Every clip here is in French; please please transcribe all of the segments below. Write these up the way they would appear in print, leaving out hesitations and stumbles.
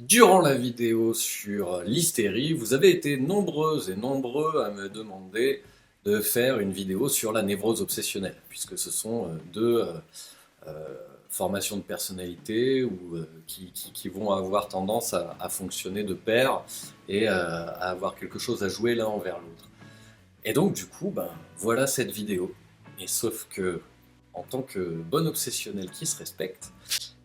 Durant la vidéo sur l'hystérie, vous avez été nombreuses et nombreux à me demander de faire une vidéo sur la névrose obsessionnelle, puisque ce sont deux formations de personnalité qui vont avoir tendance à fonctionner de pair et à avoir quelque chose à jouer l'un envers l'autre. Et donc du coup, voilà cette vidéo. Et sauf que, en tant que bon obsessionnel qui se respecte,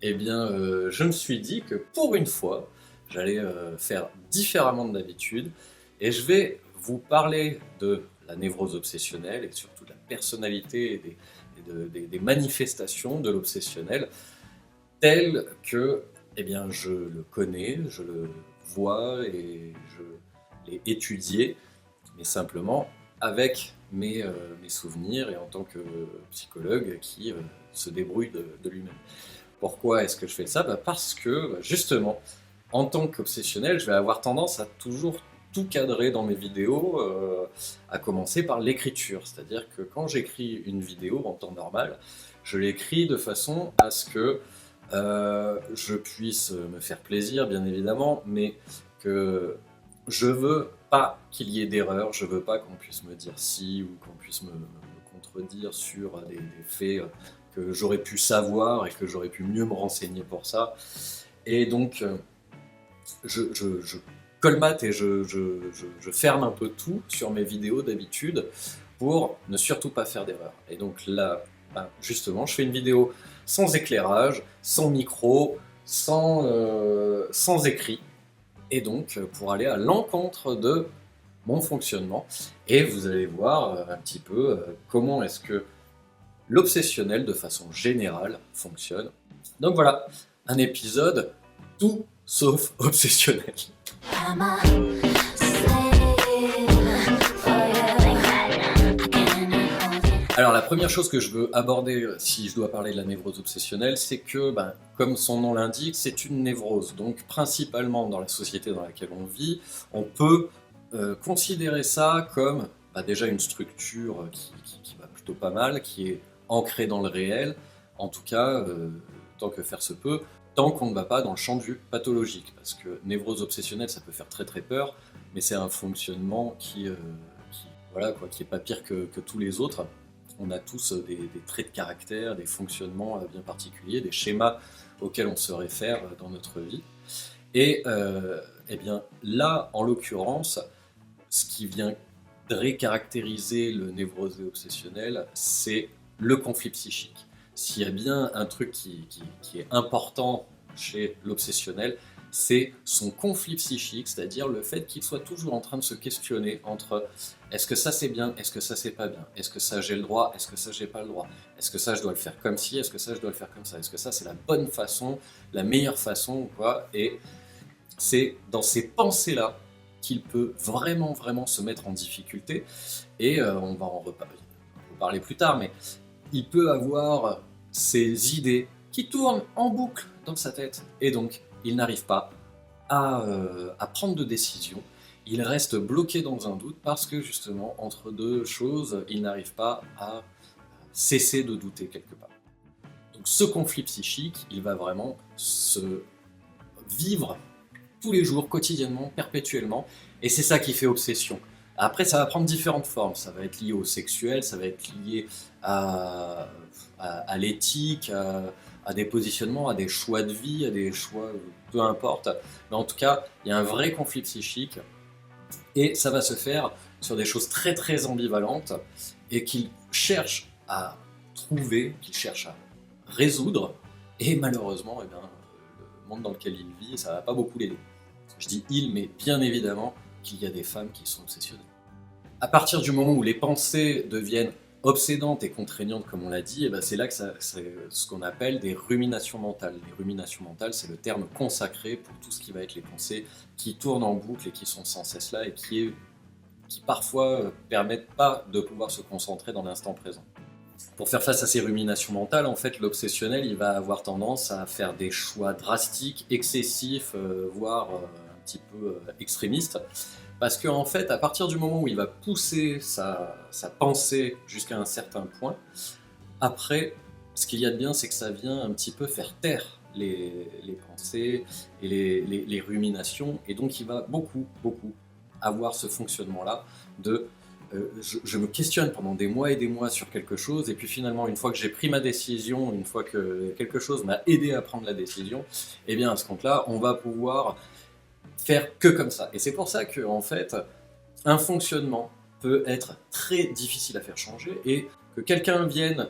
eh bien, je me suis dit que pour une fois, j'allais faire différemment de d'habitude, et je vais vous parler de la névrose obsessionnelle, et surtout de la personnalité et des manifestations de l'obsessionnel, tel que eh bien, je le connais, je le vois, et je l'ai étudié, mais simplement avec mes souvenirs, et en tant que psychologue qui se débrouille de lui-même. Pourquoi est-ce que je fais ça? Parce que, justement, en tant qu'obsessionnel, je vais avoir tendance à toujours tout cadrer dans mes vidéos, à commencer par l'écriture. C'est-à-dire que quand j'écris une vidéo en temps normal, je l'écris de façon à ce que je puisse me faire plaisir, bien évidemment, mais que je veux pas qu'il y ait d'erreur, je veux pas qu'on puisse me dire si, ou qu'on puisse me contredire sur des faits que j'aurais pu savoir et que j'aurais pu mieux me renseigner pour ça. Et donc, je colmate et je ferme un peu tout sur mes vidéos d'habitude pour ne surtout pas faire d'erreur. Et donc là, justement, je fais une vidéo sans éclairage, sans micro, sans écrit, et donc pour aller à l'encontre de mon fonctionnement. Et vous allez voir un petit peu comment est-ce que l'obsessionnel, de façon générale, fonctionne. Donc voilà, un épisode tout sauf obsessionnel. Alors la première chose que je veux aborder, si je dois parler de la névrose obsessionnelle, c'est que, comme son nom l'indique, c'est une névrose. Donc principalement dans la société dans laquelle on vit, on peut considérer ça comme déjà une structure qui va plutôt pas mal, qui est ancrée dans le réel, en tout cas, tant que faire se peut, tant qu'on ne va pas dans le champ du pathologique. Parce que névrose obsessionnelle, ça peut faire très très peur, mais c'est un fonctionnement qui est pas pire que tous les autres. On a tous des traits de caractère, des fonctionnements bien particuliers, des schémas auxquels on se réfère dans notre vie. Et eh bien là, en l'occurrence, ce qui viendrait caractériser le névrosé obsessionnel, c'est le conflit psychique. S'il y a bien un truc qui est important chez l'obsessionnel, c'est son conflit psychique, c'est-à-dire le fait qu'il soit toujours en train de se questionner entre est-ce que ça c'est bien, est-ce que ça c'est pas bien, est-ce que ça j'ai le droit, est-ce que ça j'ai pas le droit, est-ce que ça je dois le faire comme ci, est-ce que ça je dois le faire comme ça, est-ce que ça c'est la bonne façon, la meilleure façon ou quoi. Et c'est dans ces pensées-là qu'il peut vraiment vraiment se mettre en difficulté, et on va en reparler plus tard, mais il peut avoir ces idées qui tournent en boucle dans sa tête, et donc il n'arrive pas à prendre de décision. Il reste bloqué dans un doute parce que justement, entre deux choses, il n'arrive pas à cesser de douter quelque part. Donc ce conflit psychique, il va vraiment se vivre tous les jours, quotidiennement, perpétuellement, et c'est ça qui fait obsession. Après, ça va prendre différentes formes. Ça va être lié au sexuel, ça va être lié à l'éthique, à des positionnements, à des choix de vie, à des choix, peu importe. Mais en tout cas, il y a un vrai conflit psychique, et ça va se faire sur des choses très très ambivalentes, et qu'il cherche à trouver, qu'il cherche à résoudre, et malheureusement, le monde dans lequel il vit, ça va pas beaucoup l'aider. Je dis il, mais bien évidemment qu'il y a des femmes qui sont obsessionnées. À partir du moment où les pensées deviennent obsédantes et contraignantes, comme on l'a dit, c'est là que c'est ce qu'on appelle des ruminations mentales. Les ruminations mentales, c'est le terme consacré pour tout ce qui va être les pensées qui tournent en boucle et qui sont sans cesse là, et qui parfois permettent pas de pouvoir se concentrer dans l'instant présent. Pour faire face à ces ruminations mentales, en fait, l'obsessionnel, il va avoir tendance à faire des choix drastiques, excessifs, voire un petit peu extrémistes. Parce qu'en fait, à partir du moment où il va pousser sa pensée jusqu'à un certain point, après, ce qu'il y a de bien, c'est que ça vient un petit peu faire taire les pensées et les ruminations, et donc il va beaucoup, beaucoup avoir ce fonctionnement-là de je me questionne pendant des mois et des mois sur quelque chose, et puis finalement, une fois que j'ai pris ma décision, une fois que quelque chose m'a aidé à prendre la décision, et bien à ce compte-là, on va pouvoir faire que comme ça. Et c'est pour ça que, en fait, un fonctionnement peut être très difficile à faire changer, et que quelqu'un vienne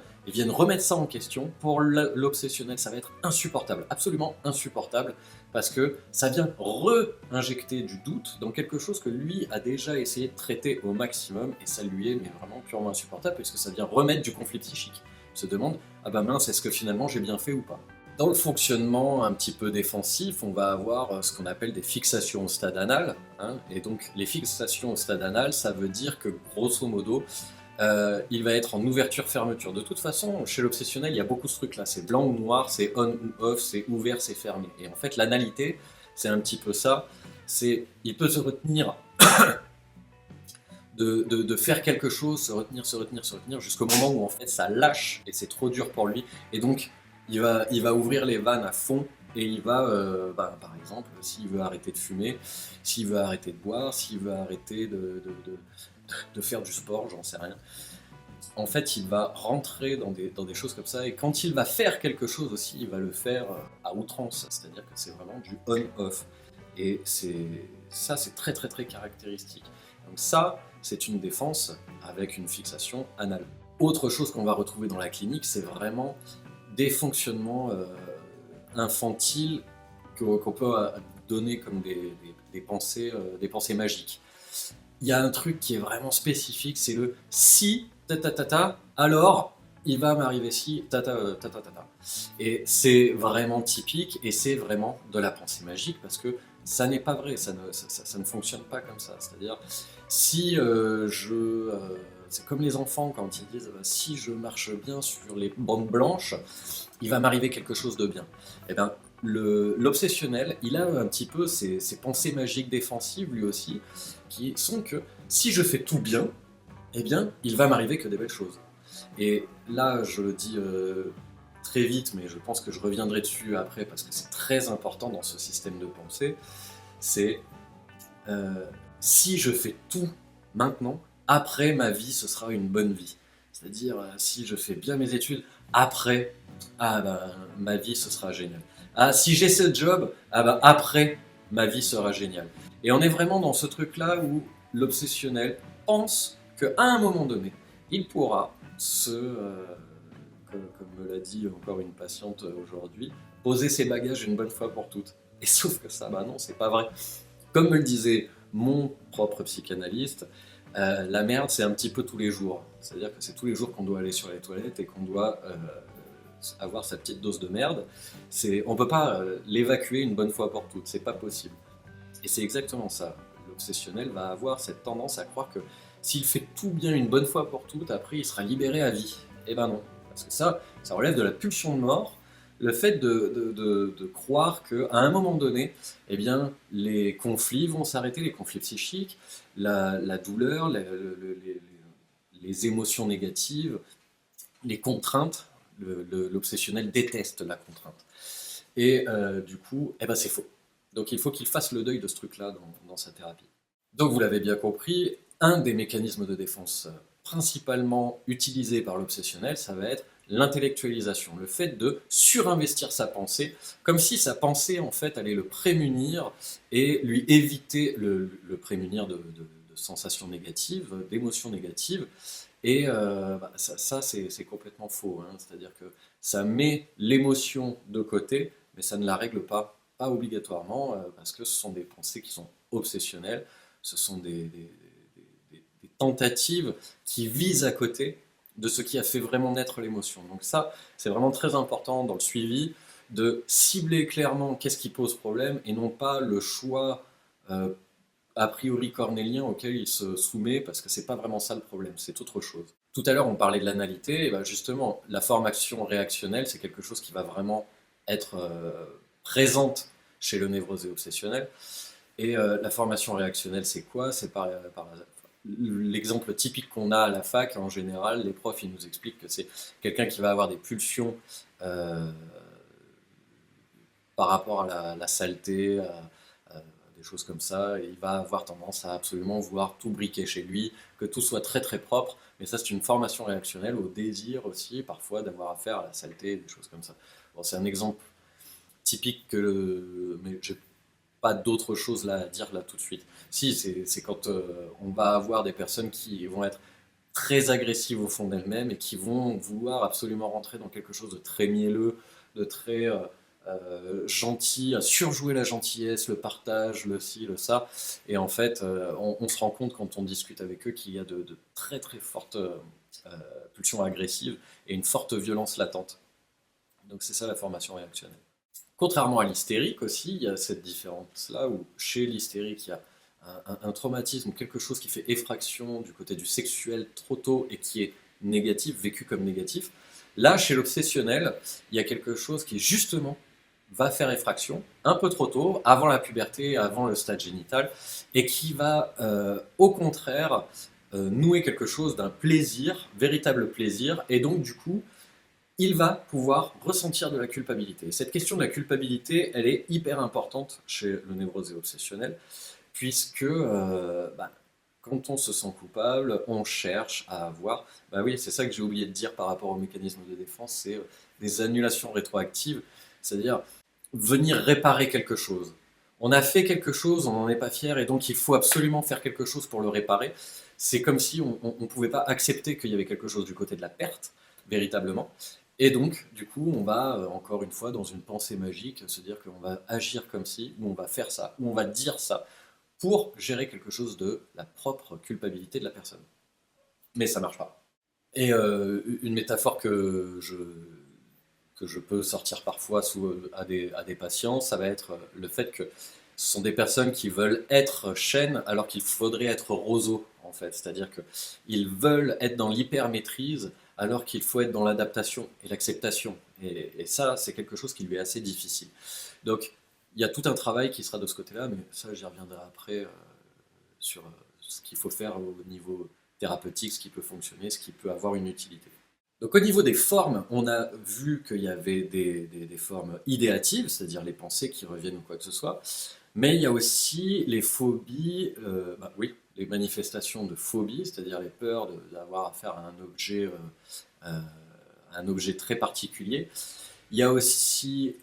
remettre ça en question, pour l'obsessionnel, ça va être insupportable, absolument insupportable, parce que ça vient re-injecter du doute dans quelque chose que lui a déjà essayé de traiter au maximum, et ça lui est mais vraiment purement insupportable, parce que ça vient remettre du conflit psychique. Il se demande, ah bah mince, est-ce que finalement j'ai bien fait ou pas? Dans le fonctionnement un petit peu défensif, on va avoir ce qu'on appelle des fixations au stade anal, hein, et donc les fixations au stade anal, ça veut dire que grosso modo, il va être en ouverture-fermeture. De toute façon, chez l'obsessionnel, il y a beaucoup ce truc-là, c'est blanc ou noir, c'est on ou off, c'est ouvert, c'est fermé. Et en fait, l'analité, c'est un petit peu ça, il peut se retenir de faire quelque chose, se retenir, jusqu'au moment où en fait ça lâche et c'est trop dur pour lui. Et donc il va ouvrir les vannes à fond, et il va, par exemple, s'il veut arrêter de fumer, s'il veut arrêter de boire, s'il veut arrêter de faire du sport, j'en sais rien. En fait, il va rentrer dans des choses comme ça, et quand il va faire quelque chose aussi, il va le faire à outrance, c'est-à-dire que c'est vraiment du on-off. Et ça, c'est très très très caractéristique. Donc ça, c'est une défense avec une fixation anale. Autre chose qu'on va retrouver dans la clinique, c'est vraiment des fonctionnements infantiles qu'on peut donner comme des pensées magiques. Il y a un truc qui est vraiment spécifique, c'est le si, alors il va m'arriver si, Et c'est vraiment typique, et c'est vraiment de la pensée magique, parce que ça n'est pas vrai, ça ne fonctionne pas comme ça. C'est-à-dire, si c'est comme les enfants quand ils disent si je marche bien sur les bandes blanches, il va m'arriver quelque chose de bien. Et ben, l'obsessionnel, il a un petit peu ces pensées magiques défensives lui aussi, qui sont que si je fais tout bien, eh bien, il va m'arriver que des belles choses. Et là, je le dis très vite, mais je pense que je reviendrai dessus après, parce que c'est très important dans ce système de pensée, c'est si je fais tout maintenant, après ma vie, ce sera une bonne vie. C'est-à-dire, si je fais bien mes études, après, ma vie, ce sera génial. Ah, si j'ai ce job, après, ma vie sera géniale. Et on est vraiment dans ce truc-là où l'obsessionnel pense qu'à un moment donné, il pourra comme me l'a dit encore une patiente aujourd'hui, poser ses bagages une bonne fois pour toutes. Et sauf que ça, non, c'est pas vrai. Comme me le disait mon propre psychanalyste, la merde, c'est un petit peu tous les jours. C'est-à-dire que c'est tous les jours qu'on doit aller sur les toilettes et qu'on doit avoir sa petite dose de merde. On peut pas l'évacuer une bonne fois pour toutes, c'est pas possible. Et c'est exactement ça. L'obsessionnel va avoir cette tendance à croire que s'il fait tout bien une bonne fois pour toutes, après il sera libéré à vie. Eh ben non. Parce que ça relève de la pulsion de mort, le fait de croire qu'à un moment donné, eh bien, les conflits vont s'arrêter, les conflits psychiques, la douleur, les émotions négatives, les contraintes. L'obsessionnel déteste la contrainte. Et du coup, eh ben, c'est faux. Donc il faut qu'il fasse le deuil de ce truc-là dans sa thérapie. Donc vous l'avez bien compris, un des mécanismes de défense principalement utilisés par l'obsessionnel, ça va être l'intellectualisation, le fait de surinvestir sa pensée, comme si sa pensée en fait allait le prémunir et lui éviter le prémunir de sensations négatives, d'émotions négatives. Et ça c'est complètement faux, hein. C'est-à-dire que ça met l'émotion de côté, mais ça ne la règle pas obligatoirement, parce que ce sont des pensées qui sont obsessionnelles, ce sont des tentatives qui visent à côté de ce qui a fait vraiment naître l'émotion. Donc ça, c'est vraiment très important dans le suivi, de cibler clairement qu'est-ce qui pose problème, et non pas le choix a priori cornélien auquel il se soumet, parce que c'est pas vraiment ça le problème, c'est autre chose. Tout à l'heure, on parlait de l'analité, et ben justement, la formation réactionnelle, c'est quelque chose qui va vraiment être présente chez le névrosé obsessionnel. Et la formation réactionnelle, c'est quoi? C'est par l'exemple typique qu'on a à la fac, en général, les profs, ils nous expliquent que c'est quelqu'un qui va avoir des pulsions par rapport à la saleté, à des choses comme ça, et il va avoir tendance à absolument vouloir tout briquer chez lui, que tout soit très très propre. Mais ça, c'est une formation réactionnelle au désir aussi, parfois, d'avoir affaire à la saleté, des choses comme ça. Bon, c'est un exemple typique mais j'ai pas d'autre chose là à dire là tout de suite. Si, c'est quand on va avoir des personnes qui vont être très agressives au fond d'elles-mêmes et qui vont vouloir absolument rentrer dans quelque chose de très mielleux, de très gentil, à surjouer la gentillesse, le partage, le ci, le ça. Et en fait, on se rend compte quand on discute avec eux qu'il y a de très très fortes pulsions agressives et une forte violence latente. Donc c'est ça la formation réactionnelle. Contrairement à l'hystérique aussi, il y a cette différence-là où chez l'hystérique, il y a un traumatisme, quelque chose qui fait effraction du côté du sexuel trop tôt et qui est négatif, vécu comme négatif. Là, chez l'obsessionnel, il y a quelque chose qui justement va faire effraction un peu trop tôt, avant la puberté, avant le stade génital, et qui va au contraire nouer quelque chose d'un plaisir, véritable plaisir, et donc du coup il va pouvoir ressentir de la culpabilité. Cette question de la culpabilité, elle est hyper importante chez le névrosé obsessionnel, puisque quand on se sent coupable, on cherche à avoir, bah oui, c'est ça que j'ai oublié de dire par rapport au mécanisme de défense, c'est des annulations rétroactives, c'est-à-dire venir réparer quelque chose. On a fait quelque chose, on n'en est pas fier, et donc il faut absolument faire quelque chose pour le réparer. C'est comme si on ne pouvait pas accepter qu'il y avait quelque chose du côté de la perte, véritablement. Et donc, du coup, on va, encore une fois, dans une pensée magique, se dire qu'on va agir comme si, ou on va faire ça, ou on va dire ça, pour gérer quelque chose de la propre culpabilité de la personne. Mais ça marche pas. Et une métaphore que je peux sortir parfois à des patients, ça va être le fait que ce sont des personnes qui veulent être chênes alors qu'il faudrait être roseau, en fait. C'est-à-dire qu'ils veulent être dans l'hyper-maîtrise alors qu'il faut être dans l'adaptation et l'acceptation. Et ça, c'est quelque chose qui lui est assez difficile. Donc, il y a tout un travail qui sera de ce côté-là, mais ça, j'y reviendrai après sur ce qu'il faut faire au niveau thérapeutique, ce qui peut fonctionner, ce qui peut avoir une utilité. Donc au niveau des formes, on a vu qu'il y avait des formes idéatives, c'est-à-dire les pensées qui reviennent ou quoi que ce soit, mais il y a aussi les phobies, oui, les manifestations de phobie, c'est-à-dire les peurs d'avoir affaire à euh, un objet très particulier. Il y a aussi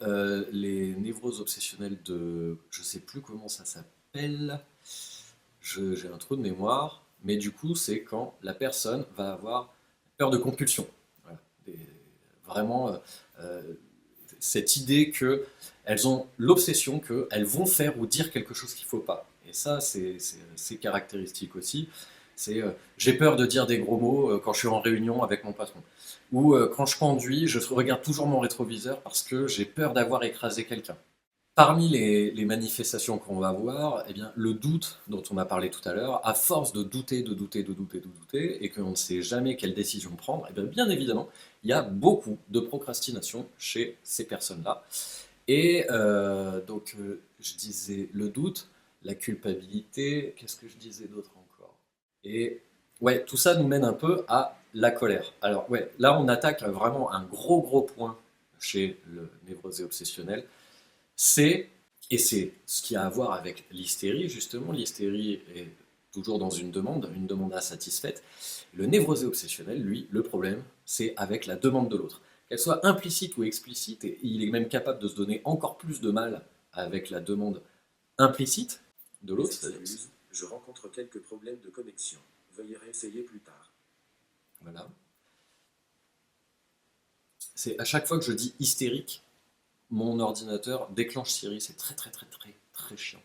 les névroses obsessionnelles de, je ne sais plus comment ça s'appelle, j'ai un trou de mémoire, mais du coup c'est quand la personne va avoir peur de compulsion. Voilà. Vraiment, euh, cette idée qu'elles ont l'obsession qu'elles vont faire ou dire quelque chose qu'il ne faut pas. Et ça, c'est caractéristique aussi. C'est j'ai peur de dire des gros mots quand je suis en réunion avec mon patron. Ou quand je conduis, je regarde toujours mon rétroviseur parce que j'ai peur d'avoir écrasé quelqu'un. Parmi les manifestations qu'on va voir, eh bien, le doute dont on a parlé tout à l'heure, à force de douter, de douter, de douter, de douter, et qu'on ne sait jamais quelle décision prendre, eh bien évidemment, il y a beaucoup de procrastination chez ces personnes-là. Et je disais le doute, la culpabilité, qu'est-ce que je disais d'autre encore? Et ouais, tout ça nous mène un peu à la colère. Alors ouais, là on attaque vraiment un gros gros point chez le névrosé obsessionnel, c'est, et c'est ce qui a à voir avec l'hystérie, justement, l'hystérie est toujours dans une demande insatisfaite. Le névrosé obsessionnel, lui, le problème, c'est avec la demande de l'autre. Qu'elle soit implicite ou explicite, et il est même capable de se donner encore plus de mal avec la demande implicite de l'autre. Excuse, je rencontre quelques problèmes de connexion. Veuillez réessayer plus tard. Voilà. C'est à chaque fois que je dis hystérique, mon ordinateur déclenche Siri, c'est très très très très très chiant.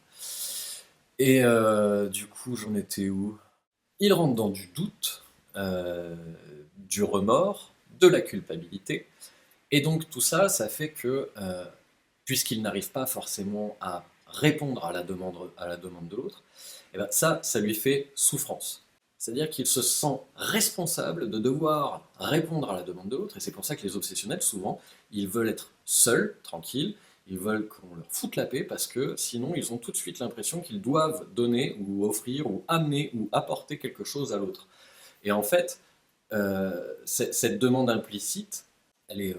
Et du coup, j'en étais où? Il rentre dans du doute, du remords, de la culpabilité. Et donc tout ça, ça fait que, puisqu'il n'arrive pas forcément à répondre à la demande de l'autre, et ben ça lui fait souffrance. C'est-à-dire qu'il se sent responsable de devoir répondre à la demande de l'autre, et c'est pour ça que les obsessionnels, souvent, ils veulent être seuls, tranquilles, ils veulent qu'on leur foute la paix, parce que sinon, ils ont tout de suite l'impression qu'ils doivent donner, ou offrir, ou amener, ou apporter quelque chose à l'autre. Et en fait, cette demande implicite, elle est,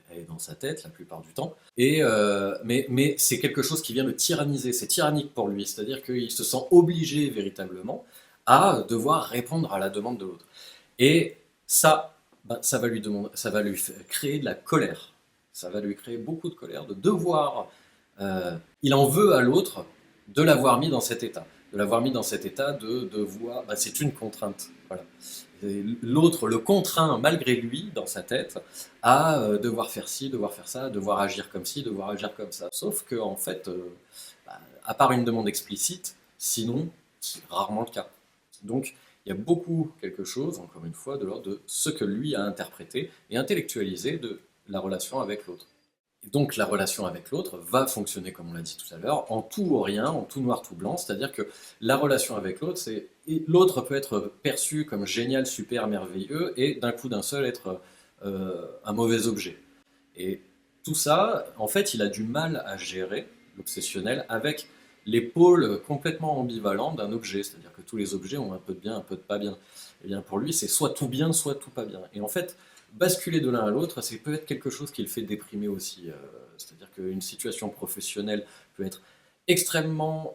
elle est dans sa tête la plupart du temps. Mais c'est quelque chose qui vient le tyranniser, c'est tyrannique pour lui, c'est-à-dire qu'il se sent obligé véritablement à devoir répondre à la demande de l'autre. Et ça, ça va lui créer de la colère, ça va lui créer beaucoup de colère de devoir, il en veut à l'autre de l'avoir mis dans cet état, de l'avoir mis dans cet état de devoir, c'est une contrainte, voilà. L'autre le contraint malgré lui, dans sa tête, à devoir faire ci, devoir faire ça, devoir agir comme ci, devoir agir comme ça. Sauf que, en fait, à part une demande explicite, sinon, c'est rarement le cas. Donc, il y a beaucoup quelque chose, encore une fois, de l'ordre de ce que lui a interprété et intellectualisé de la relation avec l'autre. Et donc la relation avec l'autre va fonctionner, comme on l'a dit tout à l'heure, en tout ou rien, en tout noir, tout blanc, c'est-à-dire que la relation avec l'autre, l'autre peut être perçu comme génial, super, merveilleux, et d'un coup d'un seul être un mauvais objet. Et tout ça, en fait, il a du mal à gérer, l'obsessionnel, avec les pôles complètement ambivalents d'un objet, c'est-à-dire que tous les objets ont un peu de bien, un peu de pas bien. Et bien pour lui, c'est soit tout bien, soit tout pas bien. Et en fait, basculer de l'un à l'autre, c'est peut-être quelque chose qui le fait déprimer aussi. C'est-à-dire qu'une situation professionnelle peut être extrêmement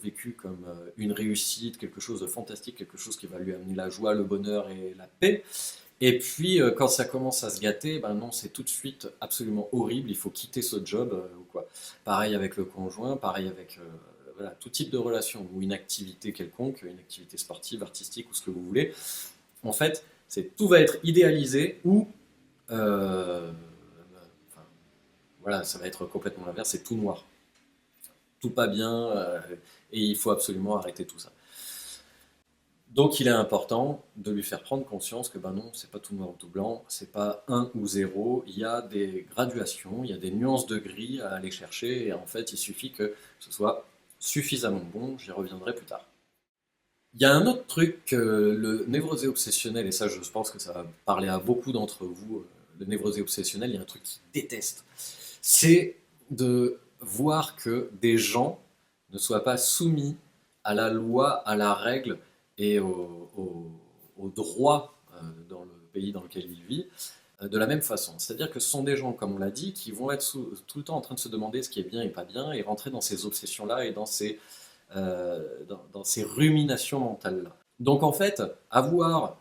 vécue comme une réussite, quelque chose de fantastique, quelque chose qui va lui amener la joie, le bonheur et la paix. Et puis, quand ça commence à se gâter, ben non, c'est tout de suite absolument horrible, il faut quitter ce job ou quoi. Pareil avec le conjoint, pareil avec voilà, tout type de relation, ou une activité quelconque, une activité sportive, artistique, ou ce que vous voulez. En fait, tout va être idéalisé ou enfin, voilà, ça va être complètement l'inverse, c'est tout noir, tout pas bien, et il faut absolument arrêter tout ça. Donc il est important de lui faire prendre conscience que ben non, c'est pas tout noir ou tout blanc, c'est pas 1 ou 0, il y a des graduations, il y a des nuances de gris à aller chercher, et en fait il suffit que ce soit suffisamment bon, j'y reviendrai plus tard. Il y a un autre truc que le névrosé obsessionnel, et ça je pense que ça va parler à beaucoup d'entre vous, le névrosé obsessionnel, il y a un truc qu'il déteste, c'est de voir que des gens ne soient pas soumis à la loi, à la règle et au droit dans le pays dans lequel il vit, de la même façon. C'est-à-dire que ce sont des gens, comme on l'a dit, qui vont être tout le temps en train de se demander ce qui est bien et pas bien, et rentrer dans ces obsessions-là et dans ces ruminations mentales-là. Donc en fait, avoir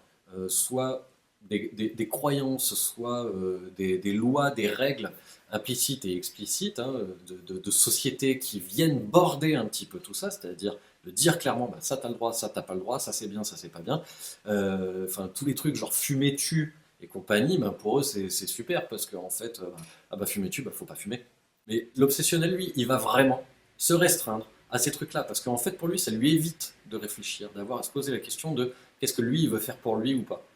soit des croyances, soit des lois, des règles implicites et explicites de sociétés qui viennent border un petit peu tout ça, c'est-à-dire de dire clairement bah, ça t'as le droit, ça t'as pas le droit, ça c'est bien, ça c'est pas bien. Enfin tous les trucs genre fumer tu et compagnie, ben, pour eux c'est super parce qu'en fait, ah bah fumer tu, bah faut pas fumer. Mais l'obsessionnel lui, il va vraiment se restreindre à ces trucs-là, parce qu'en fait pour lui ça lui évite de réfléchir, d'avoir à se poser la question de qu'est-ce que lui il veut faire pour lui ou pas,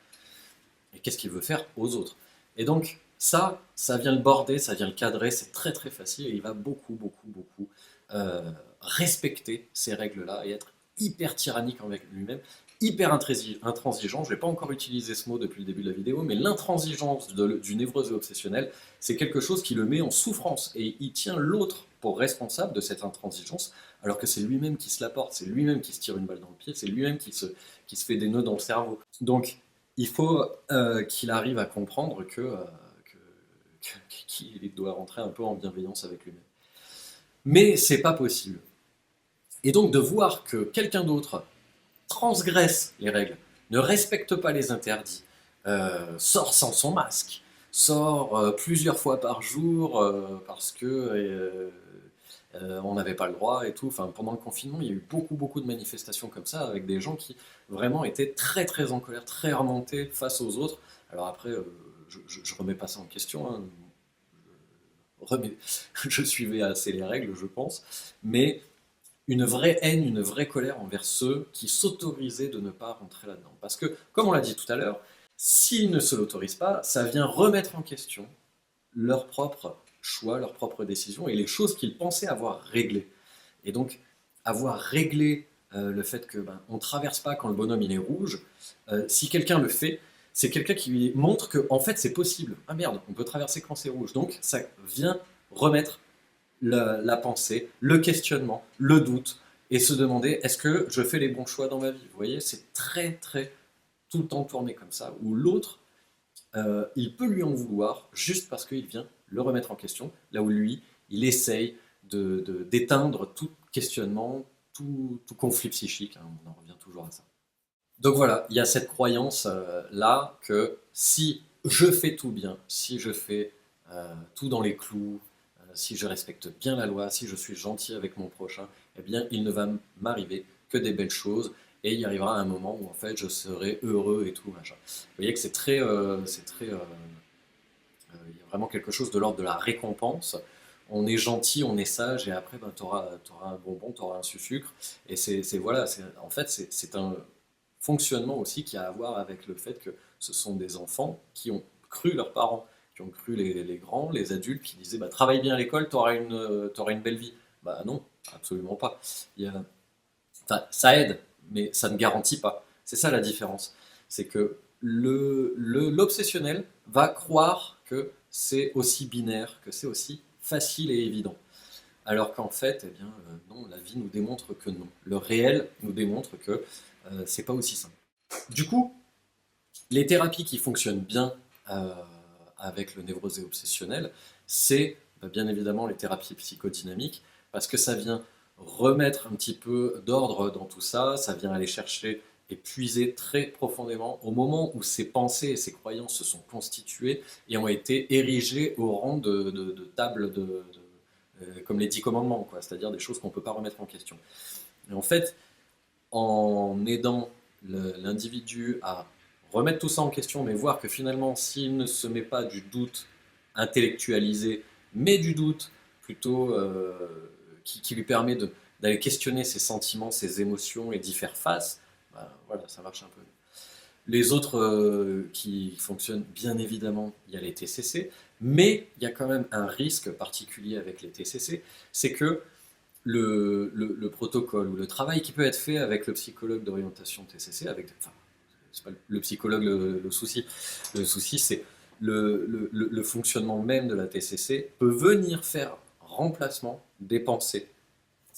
et qu'est-ce qu'il veut faire aux autres. Et donc ça vient le border, ça vient le cadrer, c'est très très facile, et il va beaucoup respecter ces règles-là et être hyper tyrannique avec lui-même, hyper intransigeant. Je ne vais pas encore utiliser ce mot depuis le début de la vidéo, mais l'intransigeance du névrosé obsessionnel, c'est quelque chose qui le met en souffrance, et il tient l'autre pour responsable de cette intransigeance, alors que c'est lui-même qui se la porte, c'est lui-même qui se tire une balle dans le pied, c'est lui-même qui se fait des nœuds dans le cerveau. Donc il faut qu'il arrive à comprendre qu'il doit rentrer un peu en bienveillance avec lui-même. Mais c'est pas possible. Et donc de voir que quelqu'un d'autre transgresse les règles, ne respecte pas les interdits, sort sans son masque, sort plusieurs fois par jour parce que on n'avait pas le droit et tout. Enfin, pendant le confinement, il y a eu beaucoup de manifestations comme ça avec des gens qui vraiment étaient très en colère, très remontés face aux autres. Alors après, je remets pas ça en question, hein. Je suivais assez les règles, je pense, mais une vraie haine, une vraie colère envers ceux qui s'autorisaient de ne pas rentrer là-dedans. Parce que, comme on l'a dit tout à l'heure, s'ils ne se l'autorisent pas, ça vient remettre en question leur propre choix, leurs propres décisions et les choses qu'ils pensaient avoir réglées. Et donc, avoir réglé le fait que on ne traverse pas quand le bonhomme il est rouge, si quelqu'un le fait, c'est quelqu'un qui lui montre que en fait c'est possible. Ah merde, on peut traverser quand c'est rouge. Donc ça vient remettre la pensée, le questionnement, le doute, et se demander est-ce que je fais les bons choix dans ma vie. Vous voyez, c'est très tout le temps tourné comme ça, où l'autre il peut lui en vouloir juste parce qu'il vient le remettre en question, là où lui, il essaye d'éteindre tout questionnement, tout conflit psychique, hein, on en revient toujours à ça. Donc voilà, il y a cette croyance là que si je fais tout bien, si je fais tout dans les clous, si je respecte bien la loi, si je suis gentil avec mon prochain, eh bien il ne va m'arriver que des belles choses et il y arrivera un moment où en fait je serai heureux et tout machin. Vous voyez que il y a vraiment quelque chose de l'ordre de la récompense. On est gentil, on est sage, et après, ben, tu auras un bonbon, tu auras un sucre. Et voilà, en fait, c'est un fonctionnement aussi qui a à voir avec le fait que ce sont des enfants qui ont cru leurs parents, qui ont cru les grands, les adultes, qui disaient bah, travaille bien à l'école, t'auras une belle vie. Bah non, absolument pas. Il y a, enfin, ça aide, mais ça ne garantit pas. C'est ça la différence. C'est que l'obsessionnel va croire que c'est aussi binaire, que c'est aussi facile et évident. Alors qu'en fait, eh bien, non, la vie nous démontre que non. Le réel nous démontre que c'est pas aussi simple. Du coup, les thérapies qui fonctionnent bien euh, avec le névrosé obsessionnel, c'est bien évidemment les thérapies psychodynamiques, parce que ça vient remettre un petit peu d'ordre dans tout ça, ça vient aller chercher et puiser très profondément au moment où ces pensées et ces croyances se sont constituées et ont été érigées au rang de table comme les 10 commandements, quoi, c'est-à-dire des choses qu'on ne peut pas remettre en question. Et en fait, en aidant l'individu à remettre tout ça en question, mais voir que finalement, s'il ne se met pas du doute intellectualisé, mais du doute plutôt qui lui permet d'aller questionner ses sentiments, ses émotions et d'y faire face, ben, voilà, ça marche un peu. Les autres qui fonctionnent, bien évidemment, il y a les TCC, mais il y a quand même un risque particulier avec les TCC, c'est que le protocole ou le travail qui peut être fait avec le psychologue d'orientation TCC, enfin, c'est pas le psychologue le souci. Le souci, c'est le fonctionnement même de la TCC peut venir faire remplacement des pensées.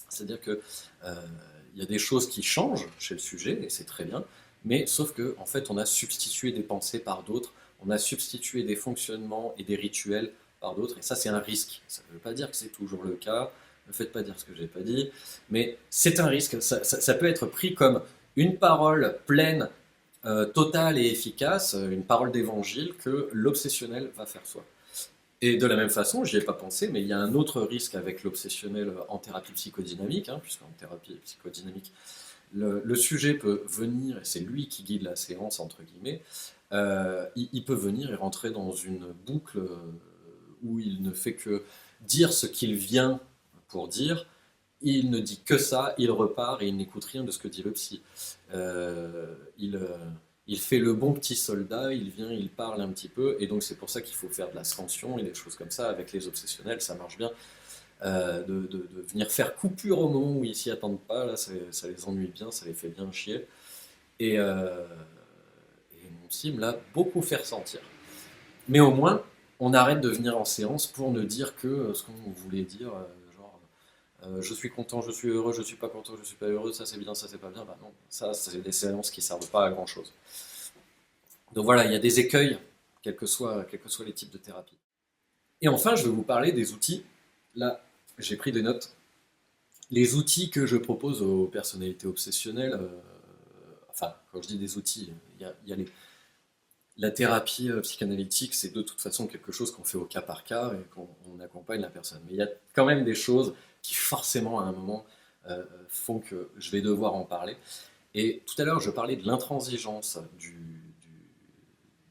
C'est-à-dire que il y a des choses qui changent chez le sujet, et c'est très bien, mais sauf que en fait, on a substitué des pensées par d'autres, on a substitué des fonctionnements et des rituels par d'autres, et ça, c'est un risque. Ça ne veut pas dire que c'est toujours le cas, ne faites pas dire ce que j'ai pas dit, mais c'est un risque. Ça peut être pris comme une parole pleine, totale et efficace, une parole d'évangile que l'obsessionnel va faire soi. Et de la même façon, j'y ai pas pensé, mais il y a un autre risque avec l'obsessionnel en thérapie psychodynamique, hein, puisqu'en thérapie psychodynamique, le sujet peut venir, et c'est lui qui guide la séance, entre guillemets, il peut venir et rentrer dans une boucle où il ne fait que dire ce qu'il vient pour dire, il ne dit que ça, il repart et il n'écoute rien de ce que dit le psy. Il fait le bon petit soldat, il vient, il parle un petit peu, et donc c'est pour ça qu'il faut faire de l'ascension et des choses comme ça. Avec les obsessionnels, ça marche bien. De venir faire coupure au moment où ils s'y attendent pas, là, ça les ennuie bien, ça les fait bien chier. Et, mon psy me l'a beaucoup fait ressentir. Mais au moins, on arrête de venir en séance pour ne dire que ce qu'on voulait dire, genre je suis content, je suis heureux, je suis pas content, je suis pas heureux, ça c'est bien, ça c'est pas bien. Bah non, ça c'est des séances qui servent pas à grand chose. Donc voilà, il y a des écueils, quels que soient les types de thérapie. Et enfin, je vais vous parler des outils. Là, j'ai pris des notes. Les outils que je propose aux personnalités obsessionnelles, enfin, quand je dis des outils, il y a la thérapie psychanalytique, c'est de toute façon quelque chose qu'on fait au cas par cas et qu'on accompagne la personne. Mais il y a quand même des choses qui forcément à un moment font que je vais devoir en parler. Et tout à l'heure, je parlais de l'intransigeance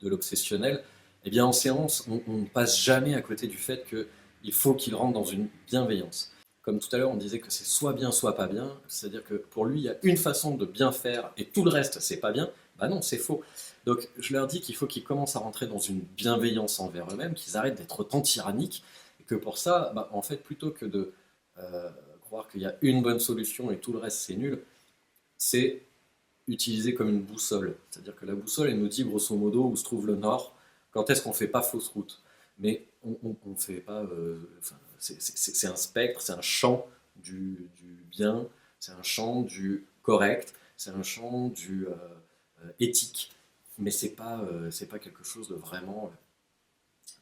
de l'obsessionnel. Eh bien, en séance, on ne passe jamais à côté du fait qu'il faut qu'il rentre dans une bienveillance. Comme tout à l'heure, on disait que c'est soit bien, soit pas bien. C'est-à-dire que pour lui, il y a une façon de bien faire et tout le reste, c'est pas bien. Bah non, c'est faux. Donc, je leur dis qu'il faut qu'ils commencent à rentrer dans une bienveillance envers eux-mêmes, qu'ils arrêtent d'être autant tyranniques, et que pour ça, bah, en fait, plutôt que de croire qu'il y a une bonne solution et tout le reste c'est nul, c'est utilisé comme une boussole. C'est-à-dire que la boussole, elle nous dit grosso modo où se trouve le nord, quand est-ce qu'on ne fait pas fausse route. Mais on ne fait pas. C'est un spectre, c'est un champ du bien, c'est un champ du correct, c'est un champ du éthique. mais c'est pas quelque chose de vraiment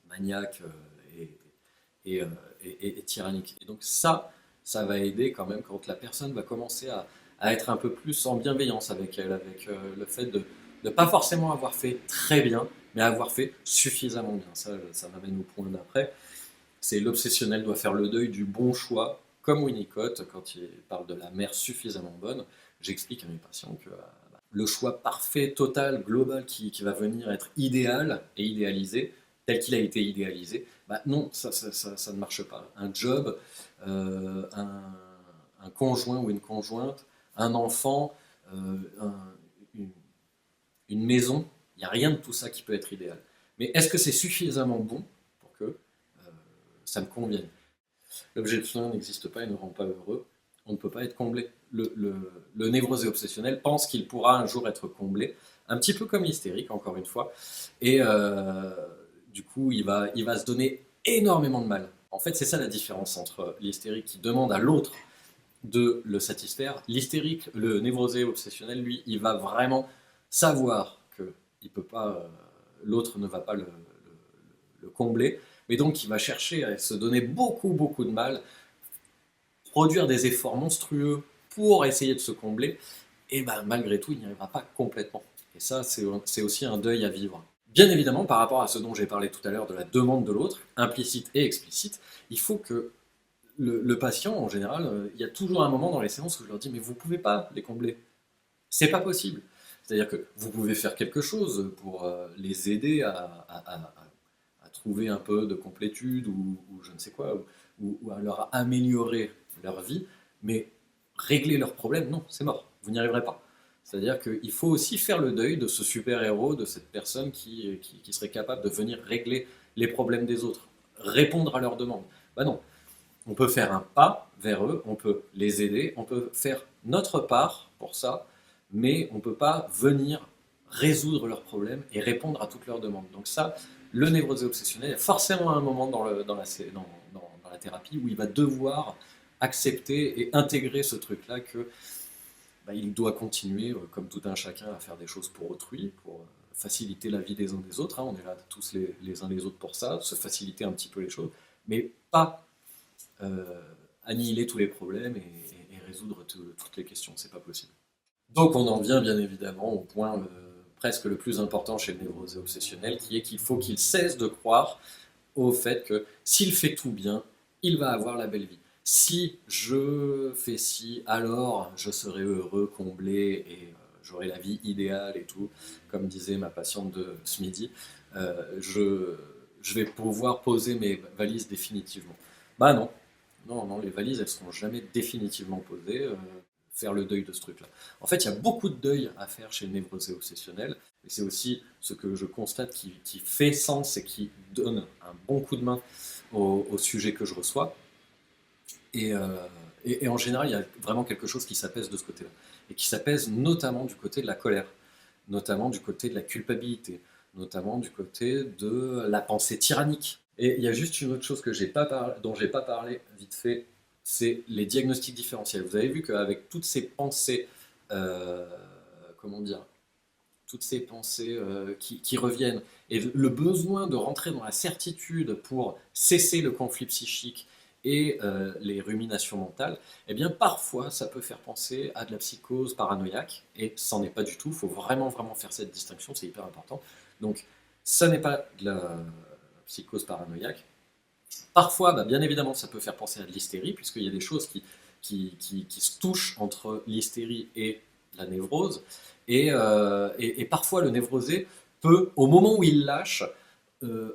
maniaque et, euh, et tyrannique. Et donc ça va aider quand même quand la personne va commencer à être un peu plus en bienveillance avec elle, avec le fait de ne pas forcément avoir fait très bien, mais avoir fait suffisamment bien. Ça m'amène au point d'après. C'est l'obsessionnel doit faire le deuil du bon choix, comme Winnicott, quand il parle de la mère suffisamment bonne. J'explique à mes patients que le choix parfait, total, global, qui va venir être idéal et idéalisé, tel qu'il a été idéalisé, bah non, ça ne marche pas. Un job, euh, un, un conjoint ou une conjointe, un enfant, une, une maison, il n'y a rien de tout ça qui peut être idéal. Mais est-ce que c'est suffisamment bon pour que ça me convienne? L'objet de soin n'existe pas et ne rend pas heureux. On ne peut pas être comblé. Le névrosé obsessionnel pense qu'il pourra un jour être comblé, un petit peu comme l'hystérique, encore une fois. Et du coup, il va se donner énormément de mal. En fait, c'est ça la différence entre l'hystérique qui demande à l'autre de le satisfaire. L'hystérique, le névrosé obsessionnel, lui, il va vraiment savoir que il peut pas, l'autre ne va pas le combler, mais donc il va chercher à se donner beaucoup de mal, produire des efforts monstrueux pour essayer de se combler, et ben malgré tout, il n'y arrivera pas complètement. Et ça, c'est aussi un deuil à vivre. Bien évidemment, par rapport à ce dont j'ai parlé tout à l'heure de la demande de l'autre, implicite et explicite, il faut que le patient, en général, il y a toujours un moment dans les séances où je leur dis, mais vous ne pouvez pas les combler. C'est pas possible. C'est-à-dire que vous pouvez faire quelque chose pour les aider à trouver un peu de complétude ou je ne sais quoi, ou à leur améliorer leur vie, mais régler leurs problèmes, non, c'est mort. Vous n'y arriverez pas. C'est-à-dire qu'il faut aussi faire le deuil de ce super-héros, de cette personne qui serait capable de venir régler les problèmes des autres, répondre à leurs demandes. Bah non, on peut faire un pas vers eux, on peut les aider, on peut faire notre part pour ça, mais on ne peut pas venir résoudre leurs problèmes et répondre à toutes leurs demandes. Donc ça, le névrosé obsessionnel, il y a forcément un moment dans la thérapie où il va devoir accepter et intégrer ce truc-là que bah, il doit continuer, comme tout un chacun, à faire des choses pour autrui, pour faciliter la vie des uns des autres. Hein. On est là tous les uns les autres pour ça, se faciliter un petit peu les choses, mais pas euh, annihiler tous les problèmes et résoudre toutes les questions. C'est pas possible. Donc on en vient bien évidemment au point presque le plus important chez le névrosé obsessionnel, qui est qu'il faut qu'il cesse de croire au fait que s'il fait tout bien, il va avoir la belle vie. Si je fais ci, alors je serai heureux, comblé et j'aurai la vie idéale et tout, comme disait ma patiente de ce midi. Je vais pouvoir poser mes valises définitivement. Bah non, non, les valises elles seront jamais définitivement posées. Faire le deuil de ce truc-là. En fait, il y a beaucoup de deuil à faire chez le névrosé obsessionnel, et c'est aussi ce que je constate qui fait sens et qui donne un bon coup de main au sujet que je reçois. Et, euh, et en général, il y a vraiment quelque chose qui s'apaise de ce côté-là, et qui s'apaise notamment du côté de la colère, notamment du côté de la culpabilité, notamment du côté de la pensée tyrannique. Et il y a juste une autre chose que dont j'ai pas parlé vite fait, c'est les diagnostics différentiels. Vous avez vu qu'avec toutes ces pensées, euh, comment dire, toutes ces pensées qui reviennent et le besoin de rentrer dans la certitude pour cesser le conflit psychique et les ruminations mentales, eh bien parfois ça peut faire penser à de la psychose paranoïaque et ça n'en est pas du tout. Il faut vraiment faire cette distinction, c'est hyper important. Donc ça n'est pas de la psychose paranoïaque. Parfois, bah, bien évidemment, ça peut faire penser à de l'hystérie, puisqu'il y a des choses qui se touchent entre l'hystérie et la névrose. Et parfois, le névrosé peut, au moment où il lâche,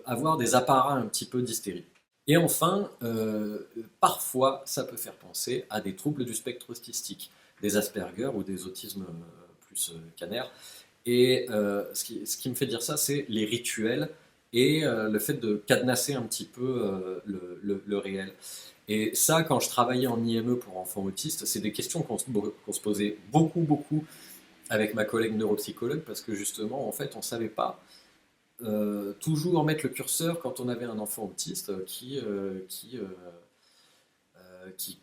avoir des apparats un petit peu d'hystérie. Et enfin, parfois, ça peut faire penser à des troubles du spectre autistique, des Asperger ou des autismes plus canaires. Et ce qui me fait dire ça, c'est les rituels et le fait de cadenasser un petit peu le réel. Et ça, quand je travaillais en IME pour enfants autistes, c'est des questions qu'on se posait beaucoup avec ma collègue neuropsychologue parce que justement, en fait, on ne savait pas toujours mettre le curseur quand on avait un enfant autiste qui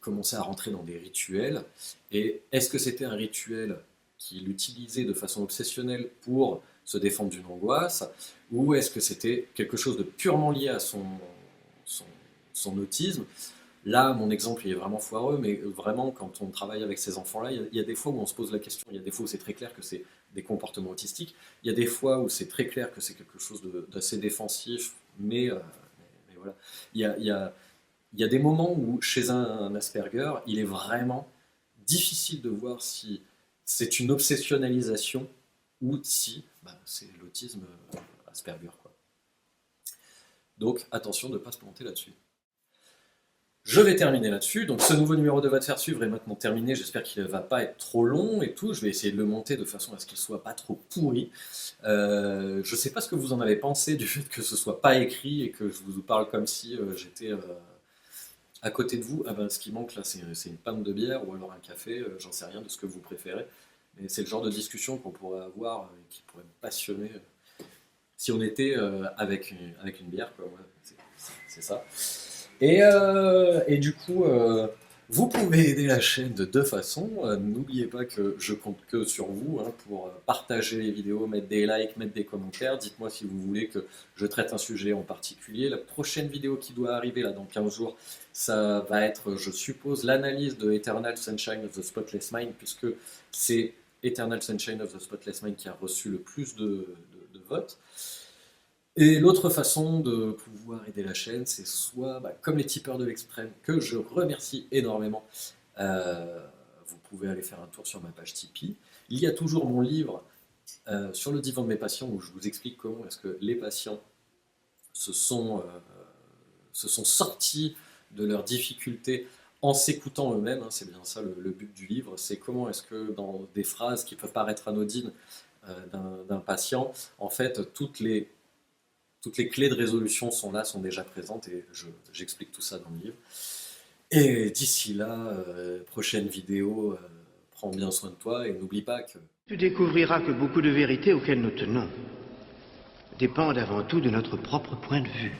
commençait à rentrer dans des rituels. Et est-ce que c'était un rituel qu'il utilisait de façon obsessionnelle pour se défendre d'une angoisse, ou est-ce que c'était quelque chose de purement lié à son autisme. Là, mon exemple, il est vraiment foireux, mais vraiment, quand on travaille avec ces enfants-là, il y a des fois où on se pose la question, il y a des fois où c'est très clair que c'est des comportements autistiques, il y a des fois où c'est très clair que c'est quelque chose d'assez défensif, mais voilà. Il y a des moments où, chez un Asperger, il est vraiment difficile de voir si c'est une obsessionnalisation ou si c'est l'autisme Asperger, quoi. Donc, attention de ne pas se planter là-dessus. Je vais terminer là-dessus. Donc ce nouveau numéro de Va te faire suivre est maintenant terminé. J'espère qu'il ne va pas être trop long et tout. Je vais essayer de le monter de façon à ce qu'il soit pas trop pourri. Je ne sais pas ce que vous en avez pensé du fait que ce soit pas écrit et que je vous parle comme si j'étais à côté de vous. Ah ben, ce qui manque là, c'est une pinte de bière ou alors un café. J'en sais rien de ce que vous préférez. Mais c'est le genre de discussion qu'on pourrait avoir et qui pourrait me passionner si on était avec une bière, quoi. Ouais, c'est ça. Et du coup, vous pouvez aider la chaîne de deux façons. N'oubliez pas que je compte que sur vous pour partager les vidéos, mettre des likes, mettre des commentaires. Dites-moi si vous voulez que je traite un sujet en particulier. La prochaine vidéo qui doit arriver là dans 15 jours, ça va être, je suppose, l'analyse de Eternal Sunshine of the Spotless Mind, puisque c'est Eternal Sunshine of the Spotless Mind qui a reçu le plus de votes. Et l'autre façon de pouvoir aider la chaîne, c'est soit, comme les tipeurs de l'Extrême, que je remercie énormément, vous pouvez aller faire un tour sur ma page Tipeee. Il y a toujours mon livre sur le divan de mes patients où je vous explique comment est-ce que les patients se sont sortis de leurs difficultés en s'écoutant eux-mêmes. C'est bien ça le but du livre, c'est comment est-ce que dans des phrases qui peuvent paraître anodines d'un patient, en fait, toutes les clés de résolution sont là, sont déjà présentes, et j'explique tout ça dans le livre. Et d'ici là, prochaine vidéo, prends bien soin de toi et n'oublie pas que... Tu découvriras que beaucoup de vérités auxquelles nous tenons dépendent avant tout de notre propre point de vue.